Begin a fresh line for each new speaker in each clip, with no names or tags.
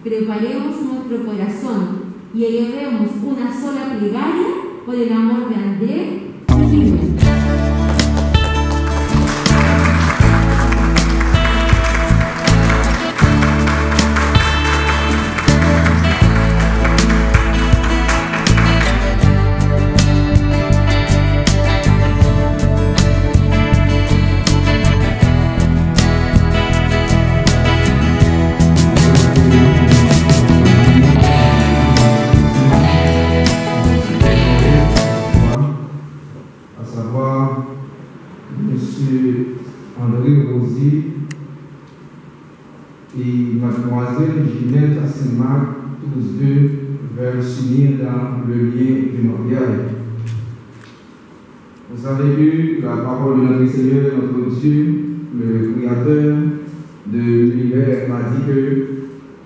Preparemos nuestro corazón y elevemos una sola plegaria por el amor de Andrés y Rivera.
Et mademoiselle Ginette Asselmark, tous deux veulent s'unir dans le lien du mariage. Vous avez lu la parole de notre Seigneur, notre Dieu, le Créateur de l'univers, m'a dit que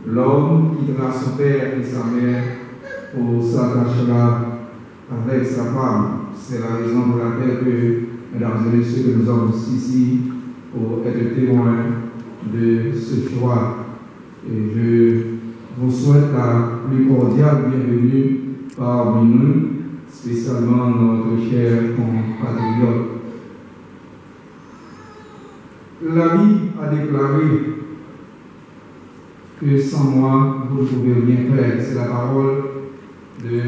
l'homme quittera son père et sa mère pour s'attachera avec sa femme. C'est la raison pour laquelle, mesdames et messieurs, que nous sommes ici pour être témoins de ce choix. Et je vous souhaite la plus cordiale bienvenue parmi nous, spécialement notre cher compatriote. La Bible a déclaré que sans moi, vous ne pouvez rien faire. C'est la parole de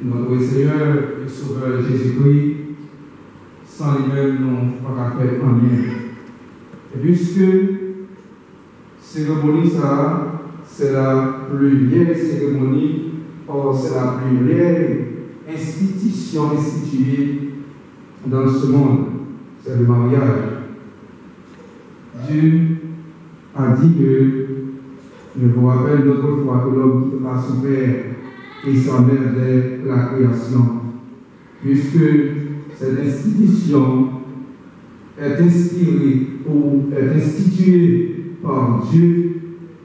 notre Seigneur et Sauveur Jésus-Christ. Sans lui-même, nous ne pouvons pas faire rien. Et puisque cérémonie, ça, c'est la plus vieille cérémonie, or c'est la plus vieille institution instituée dans ce monde, c'est le mariage. Dieu a dit que, je vous rappelle d'autres fois que l'homme quittera son père et sa mère dès la création, puisque cette institution est inspirée ou est instituée par Dieu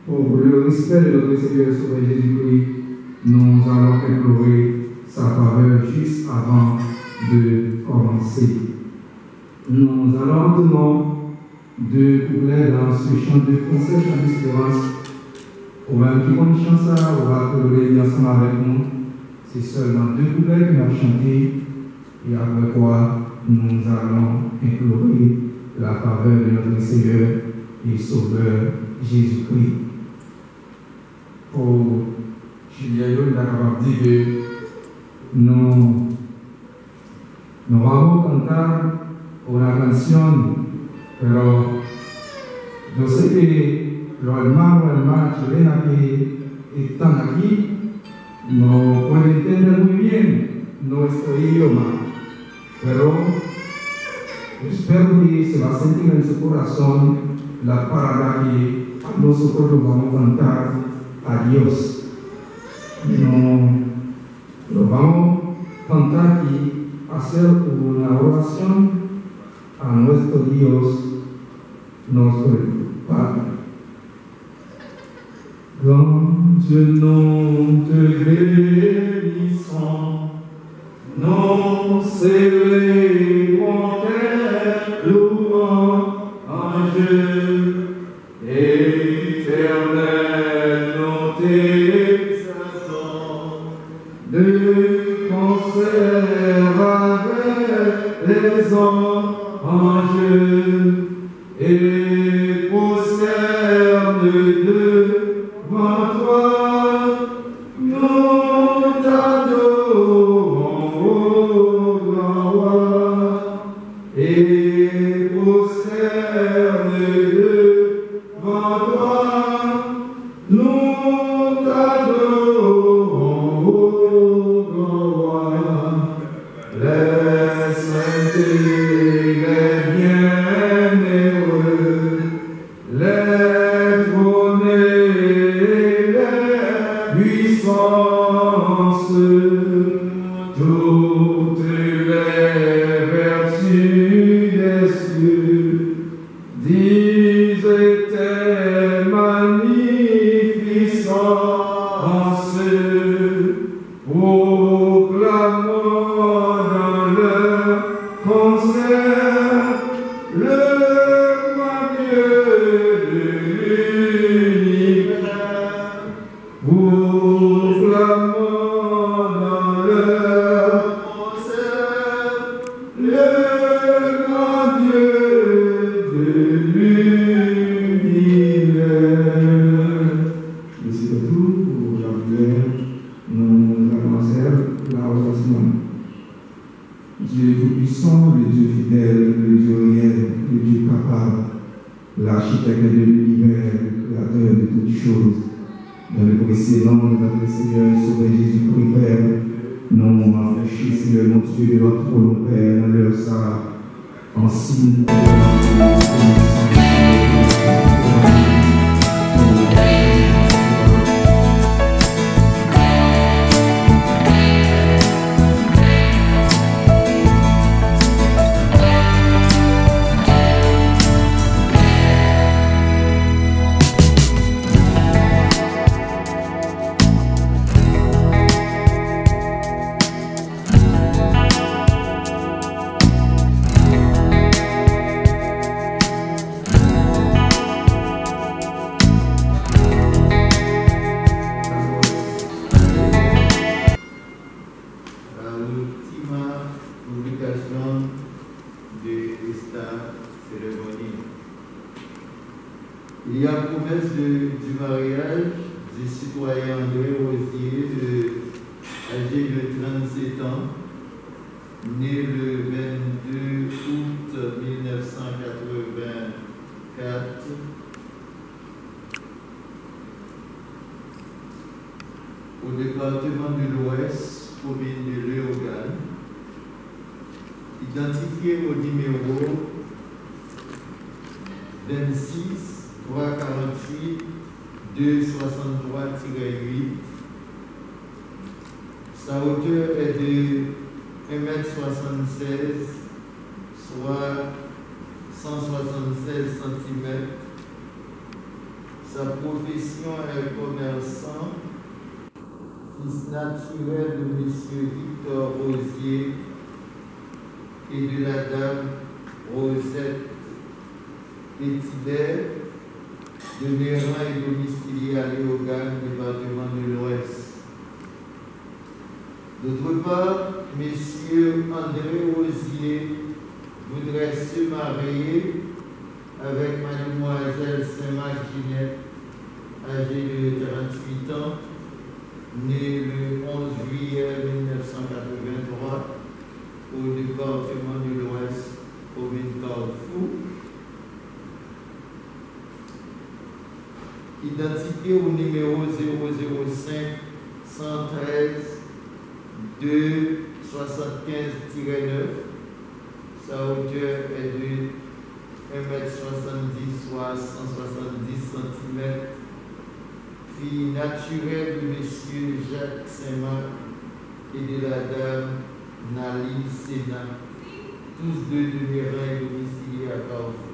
pour le respect de notre Seigneur Sauveur Jésus-Christ. Nous allons implorer sa faveur juste avant de commencer. Nous allons maintenant deux couplets dans ce chant de français, chant d'espérance. Pour même qui bonne chance, on va pleurer ensemble avec nous. C'est seulement deux couplets que nous avons chanté, et après quoi nous allons implorer la faveur de notre Seigneur et Sauveur Jésus-Christ. Pour Julien, nous avons dit que nous vamos a cantar una canción, pero yo sé que los hermanos y hermanas chilenas que están aquí no pueden entender muy bien nuestro idioma, pero espero que se va a sentir en su corazón la palabra que nosotros vamos a cantar a Dios. Lo vamos a cantar y hacer una oración a nuestro Dios, nuestro Padre. Grand Dieu, nous te bénissons, nous célébrons tes louanges, éternel, nous t'exaltons, de concert avec les anges, et prosterne devant toi, nous t'adorons, ô grand roi, et prosterne devant toi, nous t'adorons, ô grand roi, les saints et les bienheureux, les trônés, les puissances, toutes les vertus des cieux, disent tes magnificences, proclamant dans leur concert le grand Dieu de l'univers, proclamant dans leur concert le grand Dieu de l'univers. Merci beaucoup pour la prière. Nous allons faire la oraison. Dieu tout-puissant, le Dieu fidèle, le Dieu réel, le Dieu capable, l'architecte de l'univers, le créateur de toutes choses. Dans le précédent de notre Seigneur Sauveur Jésus-Christ, Père, nous rafraîchis, Seigneur, notre Dieu, de notre trône, Père, dans leur ça, en signe de
Il y a promesse du mariage du citoyen André Rosier, âgé de 37 ans, né le 22 août 1984, au département de l'Ouest, commune de Léogane, identifié au numéro 26 340 2,63-8. Sa hauteur est de 1,76 m, soit 176 cm. Sa profession est commerçant, fils naturel de M. Victor Rosier et de la dame Rosette Pétibert, demeurant et domicilié à Léogane, département de l'Ouest. D'autre part, M. André Rosier voudrait se marier avec mademoiselle Saint-Marc Ginette, âgée de 48 ans, née le 11 juillet 1983 au département de l'Ouest, commune Carrefour. Identifié au numéro 005 113 2 75-9, sa hauteur est de 1,70 m, soit 170 cm. Fille naturelle de M. Jacques Saint-Marc et de la dame Nali Sénat, tous deux demeurant et domiciliés à Carrefour.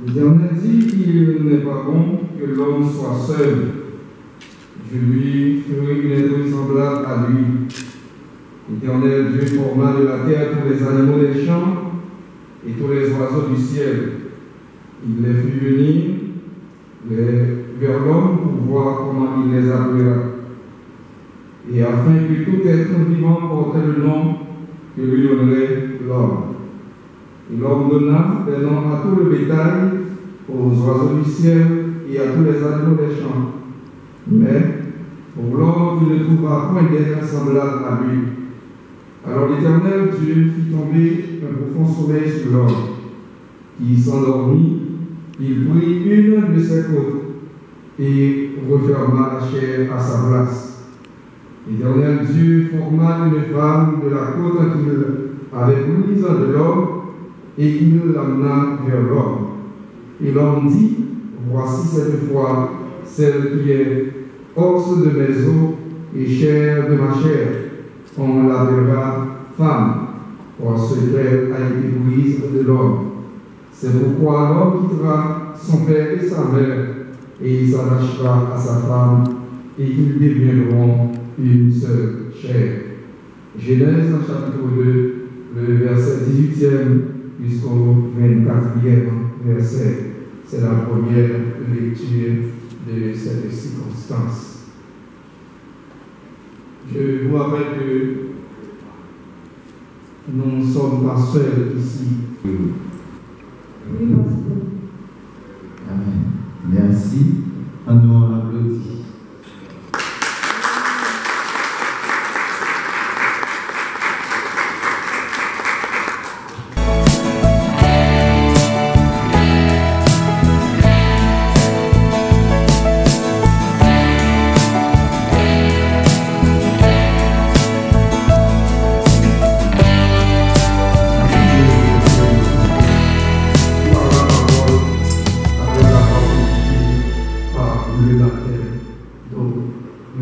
L'Éternel dit qu'il n'est pas bon que l'homme soit seul. Je lui ferai une œuvre semblable à lui. L'Éternel Dieu forma de la terre tous les animaux des champs et tous les oiseaux du ciel. Il les fit venir vers l'homme pour voir comment il les appellera. Et afin que tout être vivant portait le nom que lui donnerait l'homme. Et l'homme donna des noms à tout le bétail, aux oiseaux du ciel et à tous les animaux des champs. Mais pour l'homme, il ne trouva point d'être semblable à lui. Alors l'Éternel Dieu fit tomber un profond sommeil sur l'homme, qui s'endormit. Il prit une de ses côtes et referma la chair à sa place. L'Éternel Dieu forma une femme de la côte qu'il avait prise de l'homme et il l'amena vers l'homme. Et l'homme dit, voici cette fois celle qui est os de mes os et chair de ma chair. On l'appellera femme, parce qu'elle a été prise de l'homme. C'est pourquoi l'homme quittera son père et sa mère, et il s'attachera à sa femme, et ils deviendront une seule chair. Genèse chapitre 2, le verset 18e jusqu'au 24e verset. C'est la première lecture de cette circonstance. Je vous rappelle que nous ne sommes pas seuls ici.
Amen. Merci. On nous applaudit.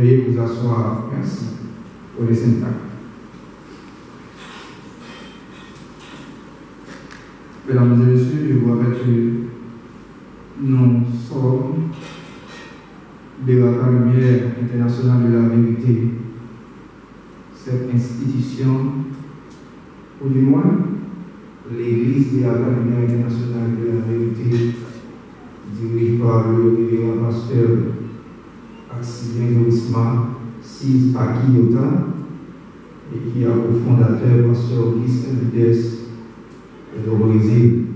Veuillez vous asseoir. Merci pour les syntaxes. Mesdames et messieurs, je vous rappelle que nous sommes de la Lumière internationale de la vérité. Cette institution, ou du moins, l'Église de la Lumière internationale de la vérité, dirigée par le révérend pasteur Axilien Dorisma, Sis Akiyota, et qui a pour fondateur pasteur Augustin Vides au Brésil.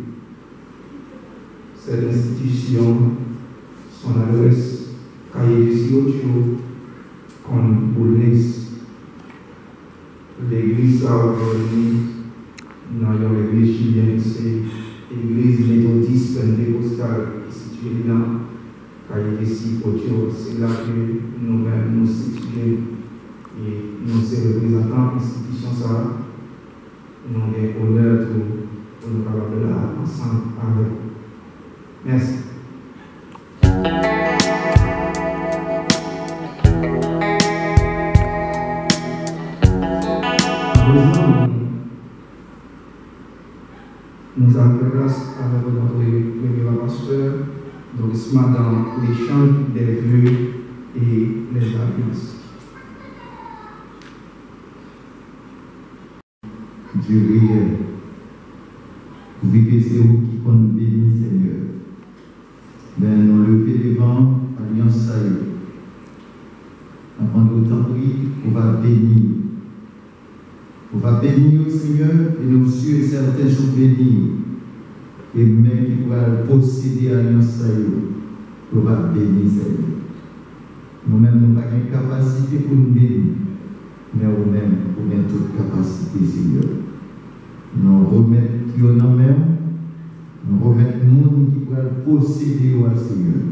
Cette institution, son adresse, Cahier de Siotio, comme Boulnes. L'église a aujourd'hui, dans l'église chilienne, c'est l'église méthodiste pentecostale située dans Cahier de Siotio. C'est là que nous-mêmes nous situons et nous sommes représentants de l'institution. Nous avons l'honneur pour nous parler là ensemble avec vous. Merci. Nous avons fait grâce avec notre révérend pasteur Dorisma dans l'échange des vœux et les alliances.
Dieu réel, vu que c'est vous qui compte béni, Seigneur. Ben, nous lever devant Alliance Saïd. Avant d'autant pris, on va bénir. On va bénir au Seigneur et nous sûrs et certains sont bénis. Et même qui pourra posséder Alliance Saïd, on va bénir, Seigneur. Nous-mêmes, nous n'avons pas de capacité pour nous bénir. Mais nous-mêmes, nous avons toute capacité, Seigneur. Nous remettons nos mains, nous remettons le monde qui pourra posséder au Seigneur.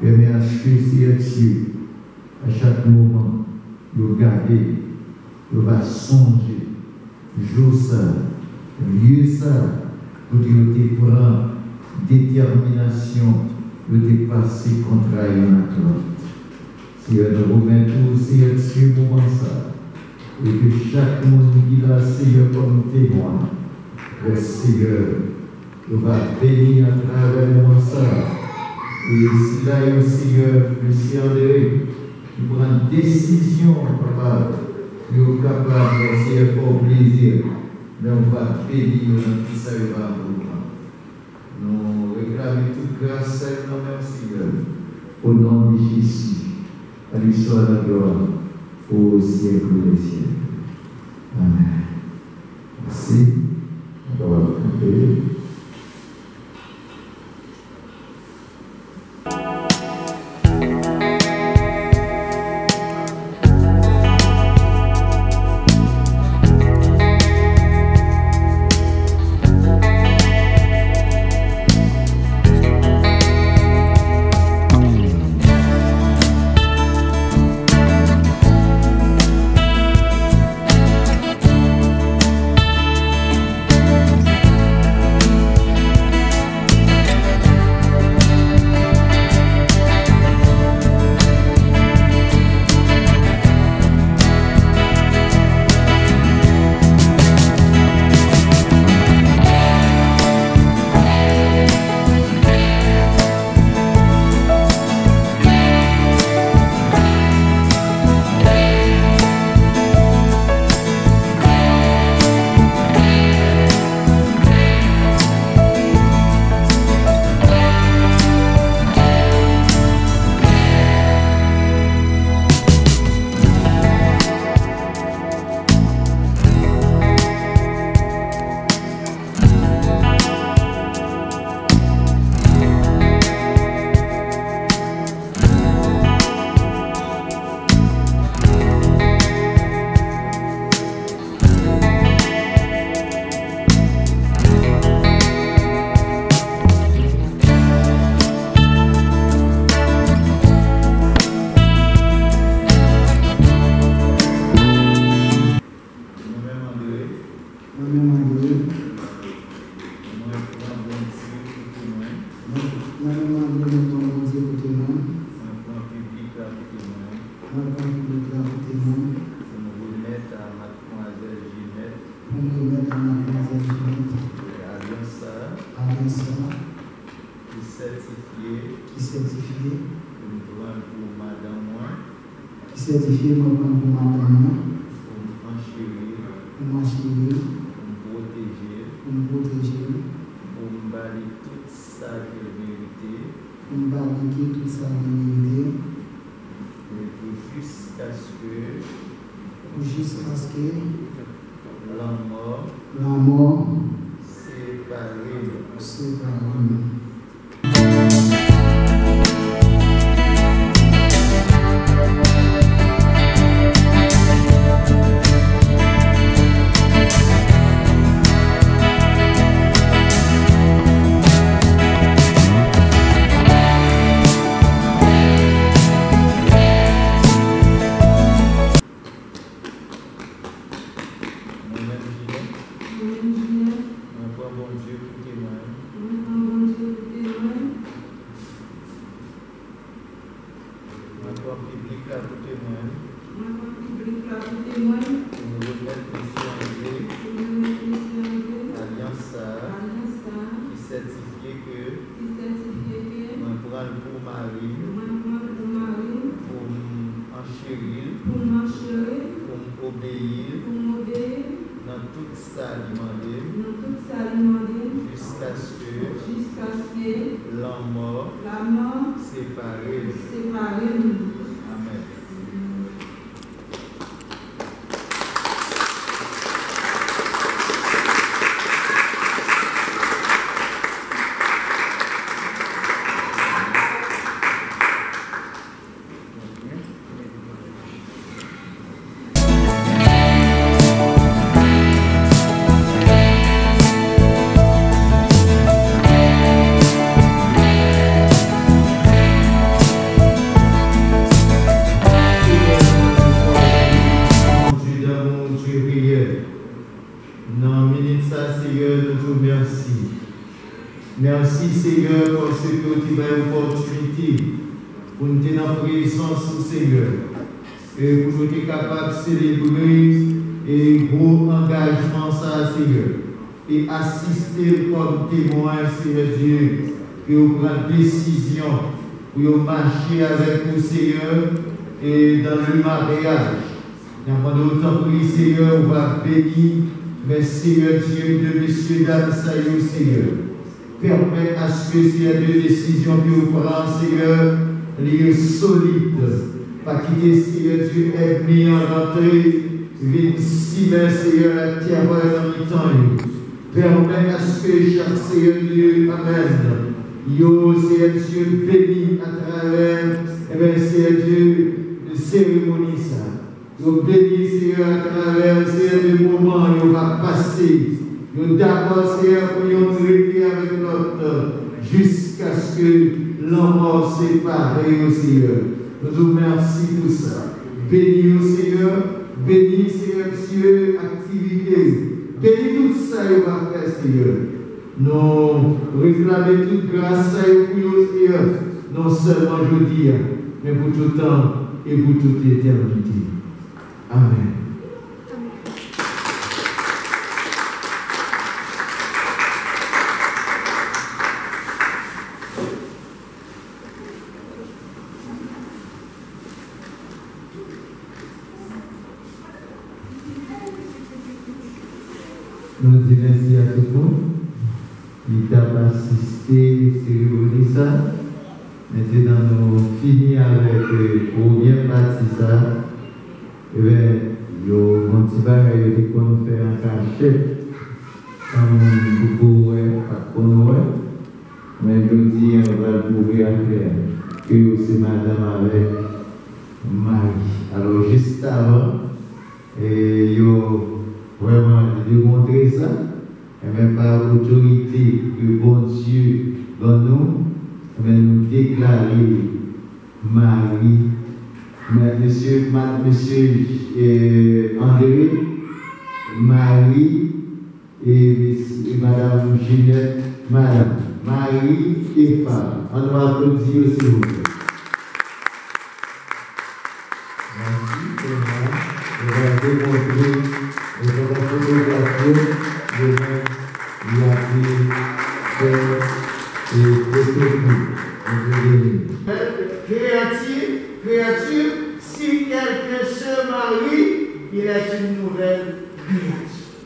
Permet à Dieu, à chaque moment, de garder, de va songer, jour ça, lieu ça, pour te prendre détermination de dépasser contre un Atlante. Seigneur, nous remettons aussi à Dieu moment ça. Et que chaque monde qui l'a, Seigneur, comme témoin, le Seigneur, nous va bénir à travers le moment ça. Et si là, le Seigneur, le Seigneur, qui prend une décision, papa, nous sommes capables, Seigneur, pour plaisir, mais on va bénir tout ça, il va nous. Nous réclamons toute grâce à nous-mêmes, Seigneur, au nom de Jésus. À lui soit la gloire au siècle des siècles. Amen. Merci. On va couper. qui certifié pour madame moi, pour m'enchérir, pour me protéger, pour me balayer toute sa vérité, jusqu'à ce que la mort sépare. Merci Seigneur parce que tu as une opportunité pour nous tenir en présence au Seigneur et pour nous être capables de célébrer et gros engagement ça Seigneur et assister comme témoin Seigneur Dieu et vous prendre décision pour marcher avec nous Seigneur et dans le mariage. Pendant autant que Seigneur on va bénir mais Seigneur Dieu de messieurs dames ça y est Seigneur. Permet à ce que ces deux décisions que vous prenez, Seigneur, les solides, pas quitter, Seigneur Dieu, est mis en entrée, vite si bien, Seigneur, la terreur dans le temps. Permet à ce que chaque Seigneur Dieu, Amen, yo, Seigneur Dieu, béni à travers, Seigneur Dieu, de cérémonie, ça. Yo béni, Seigneur, à travers, Seigneur, les moments, yo va passer. Nous d'abord, Seigneur, pour nous traiter avec notre jusqu'à ce que l'amour sépare, Seigneur. Nous vous remercions pour ça. Bénis, Seigneur, bénis, Seigneur, Dieu, activité. Bénis tout ça, il va faire, Seigneur. Nous réclamons toute grâce pour nous, Seigneur, non seulement aujourd'hui, mais pour tout temps et pour toute l'éternité. Amen. Nous disons merci à tout le monde qui t'a assisté à cérémonie ça. Maintenant, nous finissons avec la première partie ça. Et bien, mon petit bagage, il qu'on fait en cachette. Comme beaucoup, pas qu'on mais je dis, on va le couvrir en clair. Que c'est madame avec Marie. Alors, juste avant, et yo. Vraiment, démontrer ça, et même par l'autorité que bon Dieu dans nous, nous déclarer Marie, monsieur André, Marie et madame Ginette, madame Marie et femme. On va applaudir aussi vous. Merci, on va démontrer. Et dans la photographie, il y a Créature, si quelqu'un se marie, il est une nouvelle créature.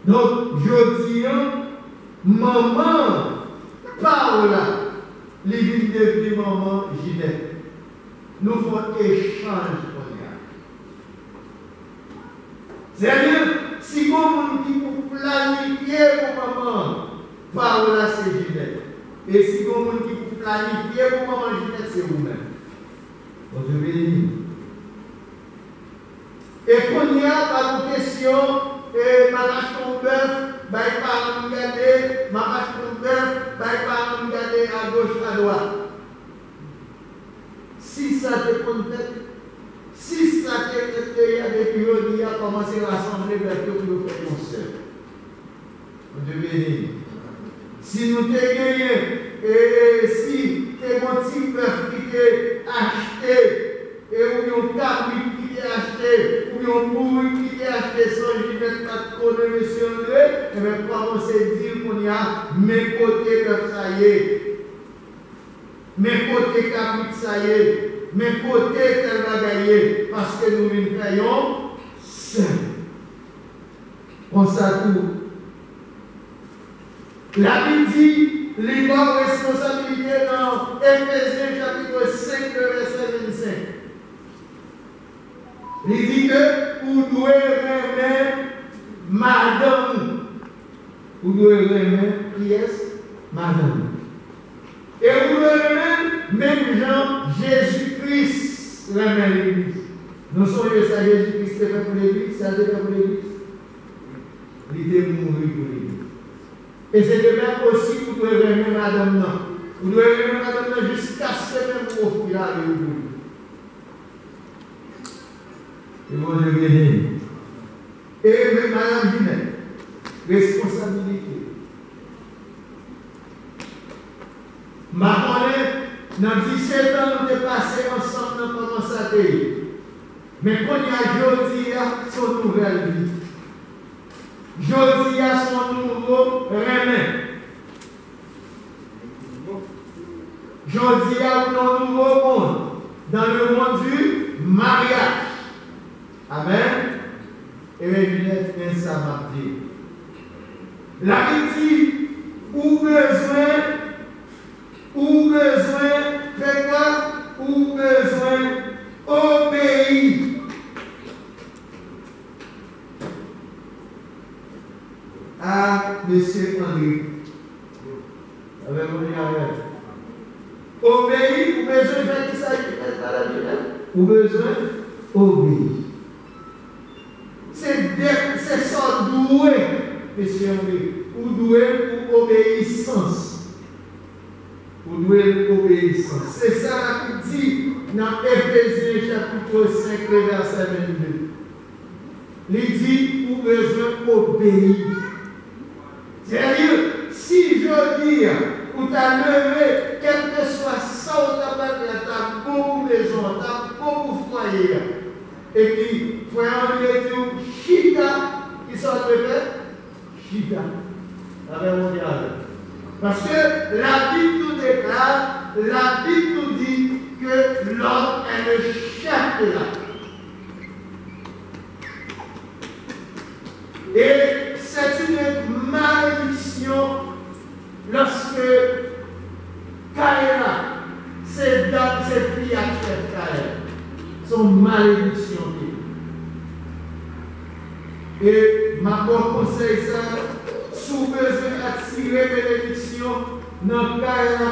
Donc, je dis, maman, Paola, les villes de maman Ginette. Nous faisons échange pour rien. C'est-à-dire, si vous qui vous planifiez pour maman, Paola, c'est Ginette. Et si vous qui vous planifiez pour maman Ginette, c'est vous-même. Donc, je vais dire. Et qu'on y a pas de question, et ma vache ton bœuf, bah, il parle de regarder, ma vache ton bœuf, bah, il parle de regarder à gauche, à droite. Si ça te contente, si ça te contente, il y a des périodes qui ont commencé à rassembler vers tout le fait concert. Dieu béni. Si nous te gagnons, et si tes motifs peuvent quitter, acheter, et ou yon cabri qui est acheté, ou yon bourri qui est acheté sans Ginette, pas de connaître monsieur André, et bien commencer à dire qu'on y a mes côtés comme ça y est. Mes côtés cabri ça y est. Mes côtés tel bagaille, parce que nous nous créons seuls. On s'attend. La Bible dit, les bonnes responsabilités dans Éphésiens chapitre 5, verset 25. Il dit que vous devez remettre madame. Vous devez remettre qui est madame. Et vous devez remettre même Jean Jésus-Christ remet l'église. Nous sommes ça Jésus-Christ est fait pour l'église, ça c'est fait pour l'église. Il était mort pour l'église. Et c'est de même aussi que vous devez remettre madame non. Vous devez remettre madame non jusqu'à ce que vous offriez à l'église. Et mon Dieu béni. Et même madame Ginette, responsabilité. Ma connaît, dans 17 ans, nous sommes passés ensemble dans comment ça paye. Mais quand il y a Jodi, son nouvelle vie. Jodi a son nouveau remède. Jodi a un nouveau monde. Dans le monde du mariage. Amen. Et bien, Ginette, ça m'a dit. La Bible dit, ou besoin, fais quoi? Ou besoin, obéir. À M. Henri. Avec mon avec. Obéir, ou besoin de faire qui s'agit de la Ginette? Ou besoin, obéir. C'est ça doué, M. Henri. Ou doué pour obéissance. Ou doué pour obéissance. C'est ça qui dit dans Éphésiens chapitre 5, verset 22. Il dit pour besoin d'obéir. C'est-à-dire, si je dis, ou tu as levé, quel que soit ça, ou tu as beaucoup besoin, tu as beaucoup foyer. Et puis, frère André dit, chita, qui sort de fait, chita. Avec mon diable. Parce que la Bible nous déclare, la Bible nous dit que l'homme est le chef de la vie. Et c'est une malédiction lorsque Kaïla, ces dames, ces filles à chef Kaïla, sont malédictions. Et ma bonne conseil, ça, sous besoin d'attirer bénédiction dans le cas,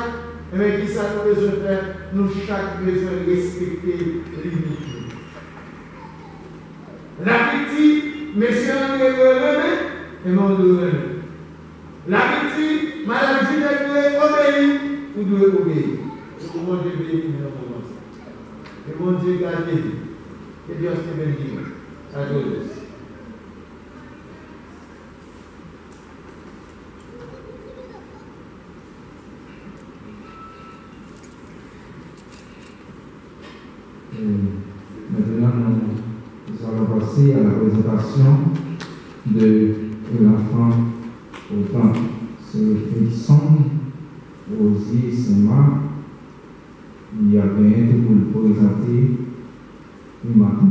avec qui ça nous besoin de faire, nous chaque besoin de respecter l'unité. La petite, monsieur André et mon domaine. La petite, madame Ginette doit obéir, vous devez obéir. Et mon Dieu bénit dans le moment. Et mon Dieu garde. Et Dieu se bénit. À tous.
Maintenant, nous allons passer à la présentation de et l'enfant au temple. Se réfléchissant aux yeux Saint-Marc, il y a bien tout pour le présenter le matin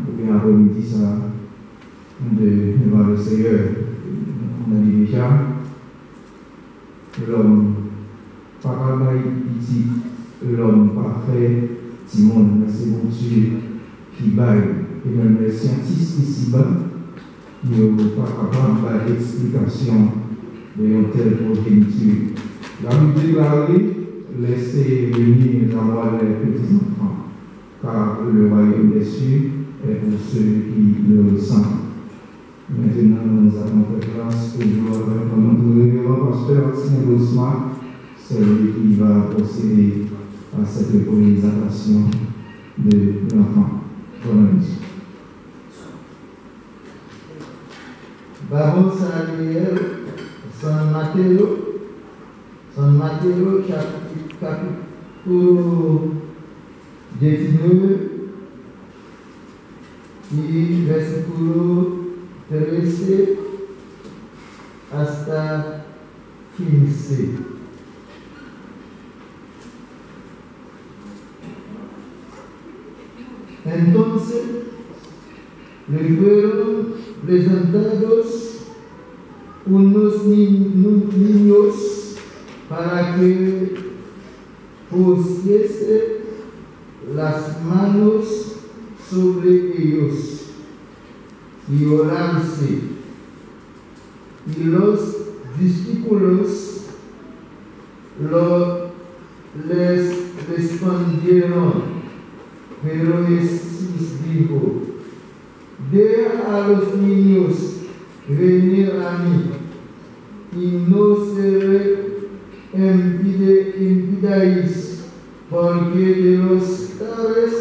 ou bien après-midi ça devant le Seigneur. On a dit déjà, l'homme pas petit, l'homme parfait, Simon, c'est mon Dieu qui baille. Et même les scientifiques ici-bas, ils ne sont pas capables d'explication de telle progéniture. La Bible déclarée, laissez venir avoir les petits-enfants, car le royaume des cieux est pour ceux qui le ressentent. Maintenant, nous avons fait grâce toujours avec notre révérend pasteur Saint-Osman, celui qui va procéder à cette représentation de l'enfant. Bonne mission.
Vamos a leer San Mateo capítulo 19 y versículo 13 hasta 15. Entonces le fueron presentados unos niños para que pusiese las manos sobre ellos y orase. Y los discípulos les respondieron. Pero Jesús dijo: deja a los niños venir a mí y no se impidáis, porque de los tales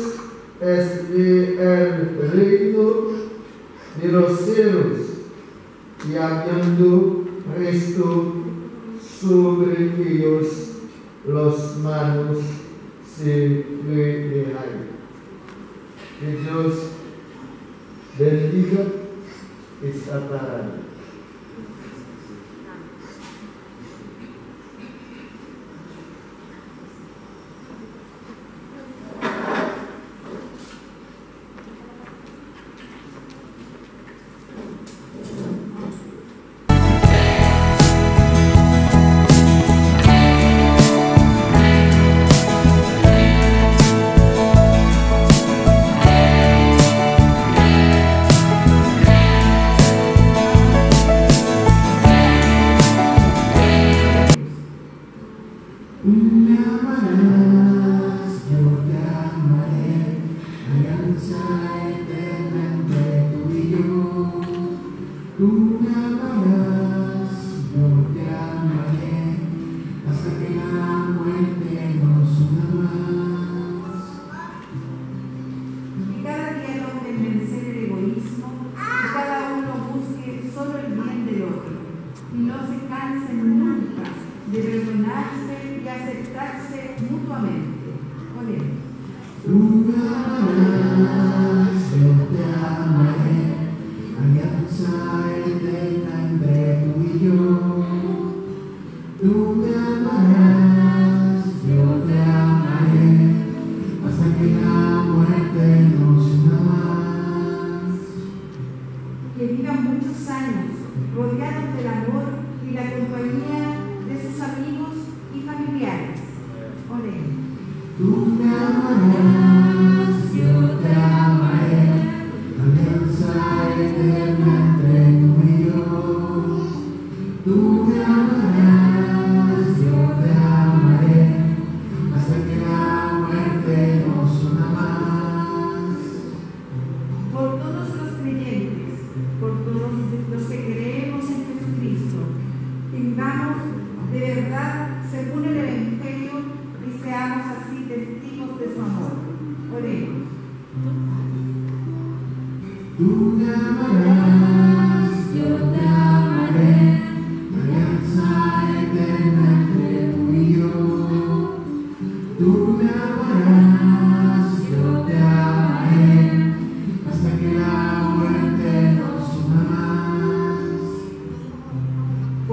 es el reino de los cielos. Y habiendo puesto sobre ellos las manos, se dejaron. Que Dios bendiga esta palabra.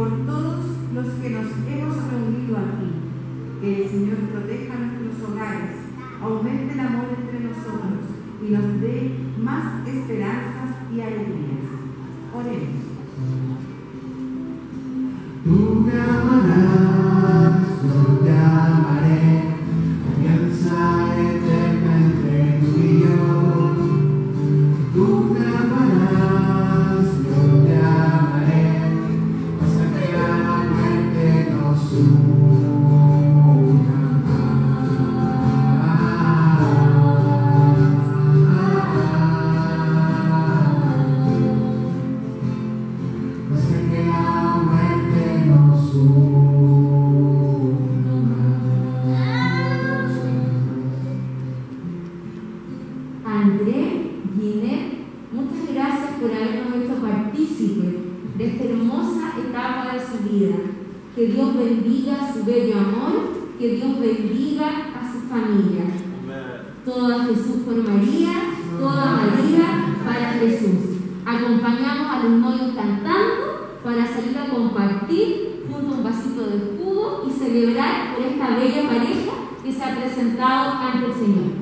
por todos los que nos hemos reunido aquí. Que el Señor proteja nuestros hogares, aumente el amor entre nosotros y nos dé más esperanzas y alegrías. Oremos.
Tú me amarás, yo te amaré, alianza eterna entre tú y yo. Tú me amarás, yo te amaré, hasta que la muerte nos una más. Hasta que la muerte nos una más.
André, Ginette, muchas gracias por habernos hecho partícipes de esta hermosa etapa de su vida. Que Dios bendiga su bello amor, que Dios bendiga a sus familias. Toda Jesús por María, toda María para Jesús. Acompañamos a los novios cantando para salir a compartir junto a un vasito de jugo y celebrar por esta bella pareja que se ha presentado ante el Señor.